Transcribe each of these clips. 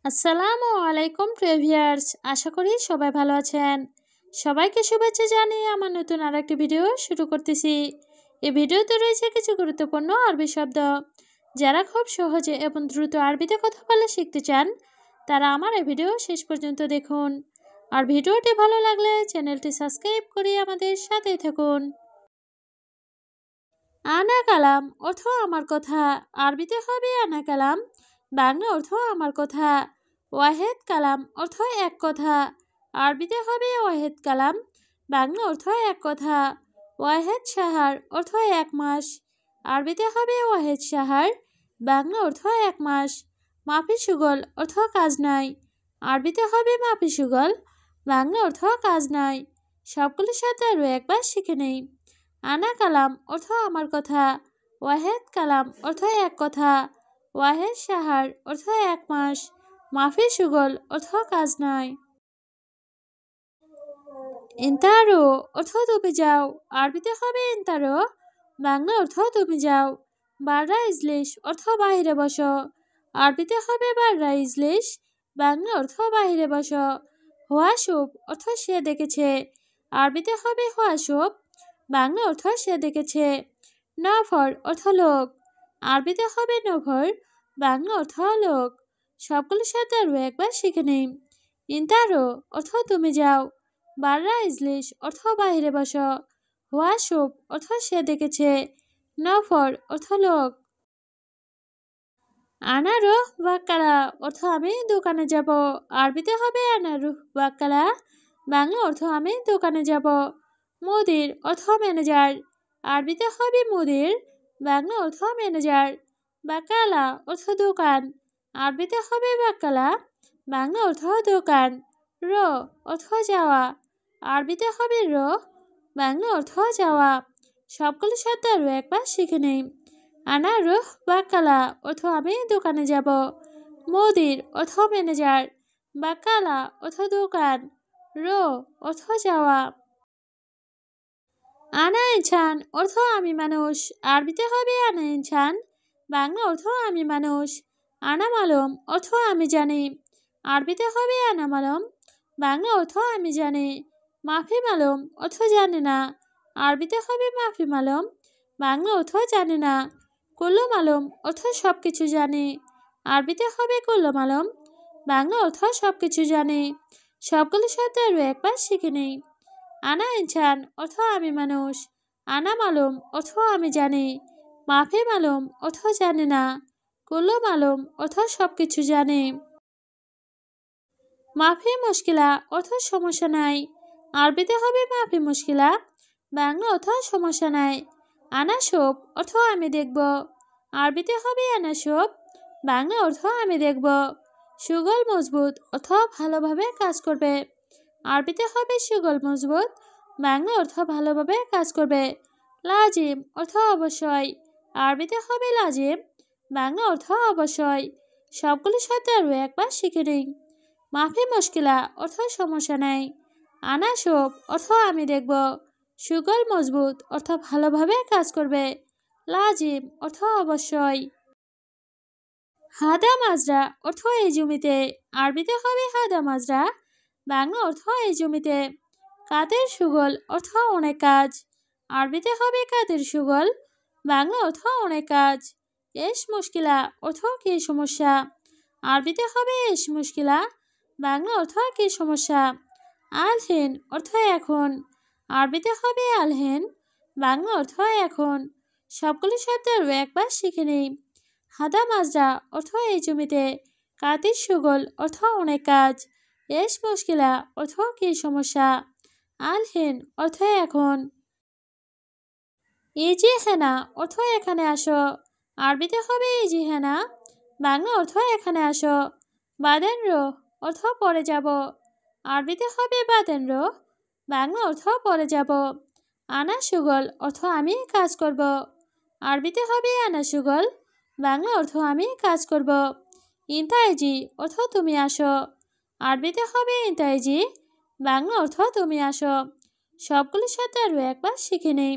আসসালামু আলাইকুম প্রিভিয়ার্স, আশা করি সবাই ভালো আছেন। সবাইকে শুভেচ্ছা জানিয়ে আমার নতুন আরেকটি ভিডিও শুরু করতেছি। এই ভিডিওতে রয়েছে কিছু গুরুত্বপূর্ণ আরবি শব্দ। যারা খুব সহজে এবং দ্রুত আরবিতে কথা বলা শিখতে চান তারা আমার এই ভিডিও শেষ পর্যন্ত দেখুন। আর ভিডিওটি ভালো লাগলে চ্যানেলটি সাবস্ক্রাইব করে আমাদের সাথেই থাকুন। আনা কালাম অর্থ আমার কথা, আরবিতে হবে আনা কালাম, বাংলা অর্থ আমার কথা। ওয়াহেদ কালাম অর্থ এক কথা, আরবিতে হবে ওয়াহেদ কালাম, বাংলা অর্থ এক কথা। ওয়াহেদ সাহার অর্থ এক মাস, আরবিতে হবে ওয়াহেদ সাহার, বাংলা অর্থ এক মাস। মাফি সুগল অর্থ কাজ নাই, আরবিতে হবে মাফি সুগল, বাংলা অর্থ কাজ নাই। সবগুলোর সাথে আরও একবার শিখে নেই। আনা কালাম অর্থ আমার কথা, ওয়াহেদ কালাম অর্থ এক কথা, ওয়াহেদ সাহার অর্থ এক মাস, মাফি সুগল অর্থ কাজ নাই। ইন্তারো অর্থ তুমি যাও, আরবিতে হবে ইন্তারো, বাংলা অর্থ তুমি যাও। বাররা ইজলিশ অর্থ বাহিরে বসো, আরবিতে হবে বাররা ইজলিশ, বাংলা অর্থ বাহিরে বসো। হোয়া শুভ অর্থ সে দেখেছে, আরবিতে হবে হোয়া শুভ, বাংলা অর্থ সে দেখেছে। নফর অর্থ লোক, আরবিতে হবে নফর, বাংলা অর্থ লোক। সবগুলোর সাথে আরও একবার শিখে নেই। ইন্তারো অর্থ তুমি যাও, বাররা ইজলিশ অর্থ বাহিরে বসো, হোয়া শুভ অর্থ সে দেখেছে, নফর অর্থ লোক। আনারুহ বাক্কালা অর্থ আমি দোকানে যাব, আরবিতে হবে আনারুহ বাক্কালা, বাংলা অর্থ আমি দোকানে যাব। মুদির অর্থ ম্যানেজার, আরবিতে হবে মুদির, বাংলা অর্থ ম্যানেজার। বাক্কালা অর্থ দোকান, আরবিতে হবে বাক্কালা, বাংলা অর্থ দোকান। র অর্থ যাওয়া, আরবিতে হবে র, বাংলা অর্থ যাওয়া। সবগুলোর সাথে আরও একবার শিখে নেই। আনারুহ বাক্কালা অর্থ আমি দোকানে যাব, মুদির অর্থ ম্যানেজার, বাক্কালা অর্থ দোকান, র অর্থ যাওয়া। আনা ইনসান অর্থ আমি মানুষ, আরবিতে হবে আনা ইনসান, বাংলা অর্থ আমি মানুষ। আনা মালুম অর্থ আমি জানি, আরবিতে হবে আনা মালুম, বাংলা অর্থ আমি জানি। মাফি মালুম অর্থ জানে না, আরবিতে হবে মাফি মালুম, বাংলা অর্থ জানে না। কুল্লু মালুম অর্থ সব কিছু জানে, আরবিতে হবে কুল্লু মালুম, বাংলা অর্থ সব কিছু জানে। সবগুলোর সাথে আরও একবার শিখে নেই। আনা ইনসান অর্থ আমি মানুষ, আনা মালুম অর্থ আমি জানি, মাফি মালুম অর্থ জানে না, কুল্লু মালুম অর্থ সব কিছু জানে। মাফি মুশকিলা অর্থ সমস্যা নাই, আরবিতে হবে মাফি মুশকিলা, বাংলা অর্থ সমস্যা নাই। আনা শোভ অর্থ আমি দেখব, আরবিতে হবে আনা শোভ, বাংলা অর্থ আমি দেখব। সুগল মজবুত অর্থ ভালোভাবে কাজ করবে, আরবিতে হবে সুগল মজবুত, বাংলা অর্থ ভালোভাবে কাজ করবে। লাজিম অর্থ অবশ্যই, আরবিতে হবে লাজিম, বাংলা অর্থ অবশ্যই। সবগুলোর সাথে আরও একবার শিখে নিই। মাফি মুশকিলা অর্থ সমস্যা নেই, আনা শোভ অর্থ আমি দেখব, সুগল মজবুত অর্থ ভালোভাবে কাজ করবে, লাজিম অর্থ অবশ্যই। হাদা মাজরা অর্থ এই জমিতে, আরবিতে হবে হাদা মাজরা, বাংলা অর্থ এই জমিতে। কাদের সুগল অর্থ অনেক কাজ, আরবিতে হবে কাদের সুগল, বাংলা অর্থ অনেক কাজ। এস মুশকিলা অর্থ কি সমস্যা, আরবিতে হবে এস মুশকিলা, বাংলা অর্থ কি সমস্যা। আলহেন অর্থ এখন, আরবিতে হবে আলহেন, বাংলা অর্থ এখন। সবগুলোর সাথে আরও একবার শিখে নেই। হাদা মাজরা অর্থ এই জমিতে, কাদের সুগল অর্থ অনেক কাজ, এস মুশকিলা অর্থ কি সমস্যা, আলহেন অর্থ এখন। ইজি হেনা অর্থ এখানে আসো, আরবিতে হবে ইজি হেনা, বাংলা অর্থ এখানে আসো। বাদেন রো অর্থ পরে যাব, আরবিতে হবে বাদেন রো, বাংলা অর্থ পরে যাব। আনা সুগল অর্থ আমি কাজ করব, আরবিতে হবে আনা সুগল, বাংলা অর্থ আমি কাজ করব। ইন্তাইজি অর্থ তুমি আসো, আরবিতে হবে ইন্তাইজি, বাংলা অর্থ তুমি আসো। সবগুলোর সাথে আরও একবার শিখে নেই।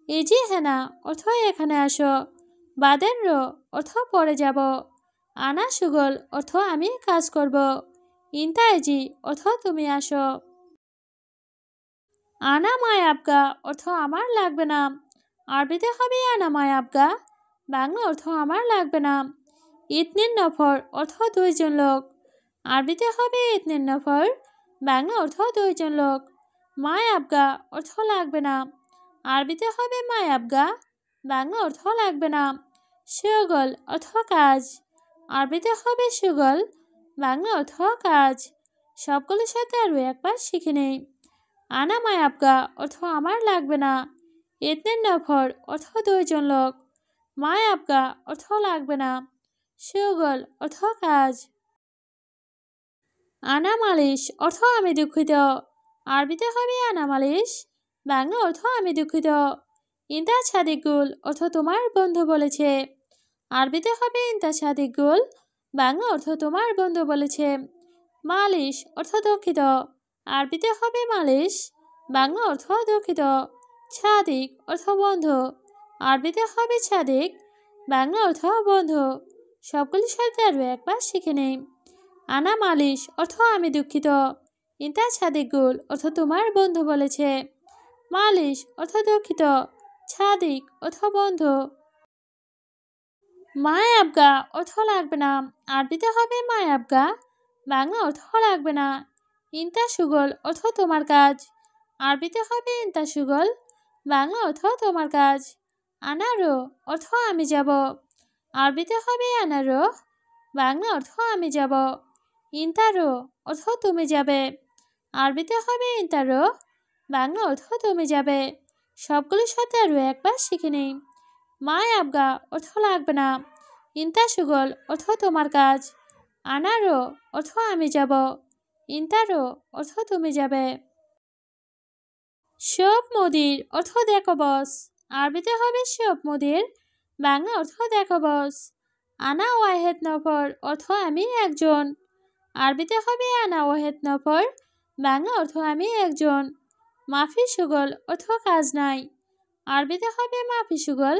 ইজি হেনা অর্থ এখানে আসো, বাদেন রো অর্থ পরে যাব, আনা সুগল অর্থ আমি কাজ করব। ইন্তা এজি অর্থ তুমি আসো। আনা মায় আবগা অর্থ আমার লাগবে না। আরবিতে হবে আনা মায় আবগা, বাংলা অর্থ আমার লাগবে না। ইতনিন নফর অর্থ দুইজন লোক। আরবিতে হবে ইতনিন নফর, বাংলা অর্থ দুইজন লোক। মায় আবগা অর্থ লাগবে না। আরবিতে হবে মায় আবগা, বাংলা অর্থ লাগবে না। সুগল অর্থ কাজ। আরবিতে হবে সুগল, বাংলা অর্থ কাজ। সবগুলোর সাথে আরও একবার শিখে নেই। আনা মায় আবগা অর্থ আমার লাগবে না। ইতনিন নফর অর্থ দুইজন লোক। মায় আবগা অর্থ লাগবে না। সুগল অর্থ কাজ। আনা মালিশ অর্থ আমি দুঃখিত। আরবিতে হবে আনা মালিশ, বাংলা অর্থ আমি দুঃখিত। ইন্তা ছাদিকুল অর্থ তোমার বন্ধু বলেছে। আরবিতে হবে ইন্তা ছাদিকুল, বাংলা অর্থ তোমার বন্ধু বলেছে। মালিশ অর্থ দুঃখিত। আরবিতে হবে মালিশ, বাংলা অর্থ দুঃখিত। ছাদিক অর্থ বন্ধু। আরবিতে হবে ছাদিক, বাংলা অর্থ বন্ধু। সবগুলির সাথে আরও একবার শিখে নেই। আনা মালিশ অর্থ আমি দুঃখিত। ইন্তা ছাদিকুল অর্থ তোমার বন্ধু বলেছে। মালিশ অর্থ দুঃখিত, ছাদিক অর্থ বন্ধু। মায় আবগা অর্থ লাগবে না। আরবিতে হবে মায় আবগা, বাংলা অর্থ লাগবে না। ইন্তা সুগল অর্থ তোমার কাজ। আরবিতে হবে ইন্তা সুগল, বাংলা অর্থ তোমার কাজ। আনারো অর্থ আমি যাব। আরবিতে হবে আনারো, বাংলা অর্থ আমি যাব। ইন্তারো অর্থ তুমি যাবে। আরবিতে হবে ইন্তারো, বাংলা অর্থ তুমি যাবে। সবগুলোর সাথে আরও একবার শিখে নিই। মায় আবগা অর্থ লাগবে না। ইন্তা সুগল অর্থ তোমার কাজ। আনারো অর্থ আমি যাব। ইন্তারো অর্থ তুমি যাবে। শোভ মুদির অর্থ দেখো বস। আরবিতে হবে শোভ মুদির, বাংলা অর্থ দেখো বস। আনা ওয়াহেদ নফর অর্থ আমি একজন। আরবিতে হবে আনা ওয়াহেদ নফর, বাংলা অর্থ আমি একজন। মাফি সুগল অর্থ কাজ নাই। আরবিতে হবে মাফি সুগল,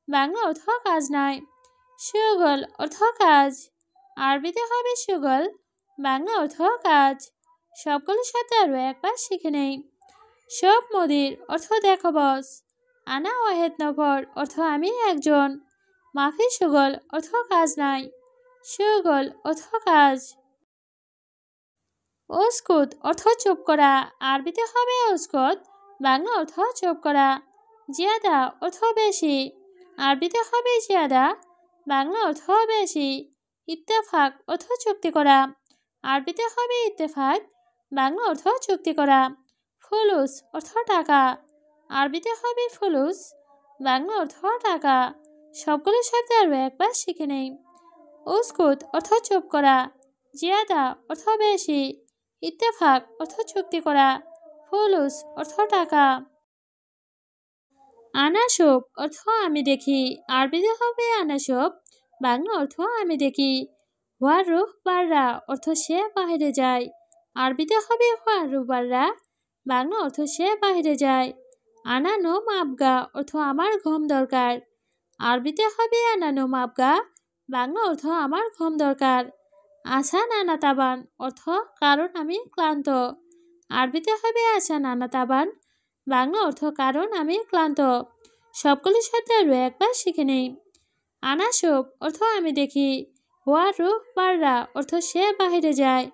বাংলা অর্থ কাজ নাই। সুগল অর্থ কাজ। আরবিতে হবে সুগল, বাংলা অর্থ কাজ। সবগুলোর সাথে আরও একবার শিখে নেই। শোভ মুদির অর্থ দেখো বস। আনা ওয়াহেদ নফর অর্থ আমি একজন। মাফি সুগল অর্থ কাজ নাই। সুগল অর্থ কাজ। ওস্কুত অর্থ চুপ করা। আরবিতে হবে ওস্কুত, বাংলা অর্থ চুপ করা। জিয়াদা অর্থ বেশি। আরবিতে হবে জিয়াদা, বাংলা অর্থ বেশি। ইত্তেফাক অর্থ চুক্তি করা। আরবিতে হবে ইত্তেফাক, বাংলা অর্থ চুক্তি করা। ফুলুস অর্থ টাকা। আরবিতে হবে ফুলুস, বাংলা অর্থ টাকা। সবগুলোর সাথে আরও একবার শিখে নেই। ওস্কুত অর্থ চুপ করা। জিয়াদা অর্থ বেশি। ইত্তেফাক অর্থ চুক্তি করা। ফুলুস অর্থ টাকা। আনাসব অর্থ আমি দেখি। আরবিতে হবে আনাসব, বাংলা অর্থ আমি দেখি। হুয়ার রুহ বাররা অর্থ সে বাহিরে যায়। আরবিতে হবে হুয়ার রুহ বাররা, বাংলা অর্থ সে বাহিরে যায়। আনা নোম আবগা অর্থ আমার ঘুম দরকার। আরবিতে হবে আনা নোম আবগা, বাংলা অর্থ আমার ঘুম দরকার। আশা নানা তাবান অর্থ কারণ আমি ক্লান্ত। আরবিতে হবে আশা নানা তাবান, বাংলা অর্থ কারণ আমি ক্লান্ত। সবগুলির সাথে আরও একবার শিখে নেই। আনাসব অর্থ আমি দেখি। হুয়ার রুহ বাররা অর্থ সে বাহিরে যায়।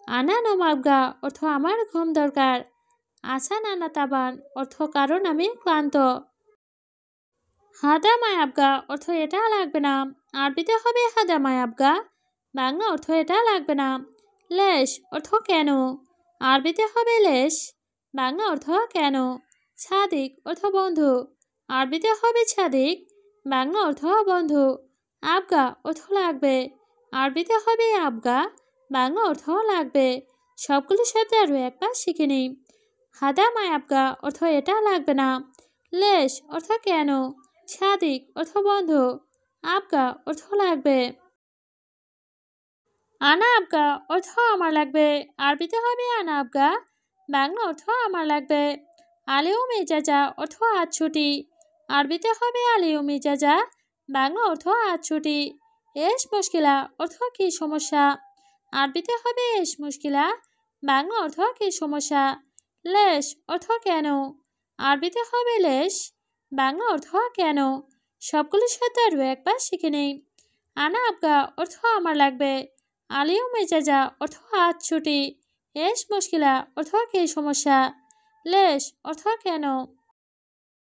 আনা নোম আবগা অর্থ আমার ঘুম দরকার। আশা নানা তাবান অর্থ কারণ আমি ক্লান্ত। হাদা মায় আবগা অর্থ এটা লাগবে না। আরবিতে হবে হাদা মায় আবগা, বাংলা অর্থ এটা লাগবে না। লেশ অর্থ কেন। আরবিতে হবে লেশ, বাংলা অর্থ কেন। ছাদিক অর্থ বন্ধু। আরবিতে হবে ছাদিক, বাংলা অর্থ বন্ধু। আবগা অর্থ লাগবে। আরবিতে হবে আবগা, বাংলা অর্থ লাগবে। সবগুলোর সাথে আরও একবার শিখে নিই। হাদা মায় আবগা অর্থ এটা লাগবে না। লেশ অর্থ কেন। ছাদিক অর্থ বন্ধু। আবগা অর্থ লাগবে। আনা আবগা অর্থ আমার লাগবে। আরবিতে হবে আনা আবগা, বাংলা অর্থ আমার লাগবে। আলিও মেজাজা অর্থ আজ ছুটি। আরবিতে হবে আলিও মেজাজা, বাংলা অর্থ আজ ছুটি। এস মুশকিলা অর্থ কি সমস্যা? আরবিতে হবে এস মুশকিলা, বাংলা অর্থ কি সমস্যা? লেশ অর্থ কেন? আরবিতে হবে লেশ, বাংলা অর্থ কেন? সবগুলো শব্দ আরও একবার শিখে নেই। আনা আবগা অর্থ আমার লাগবে, আলিও মেজাজা অর্থ আজ ছুটি, এস মুশকিলা অর্থ কি সমস্যা, লেশ অর্থ কেন।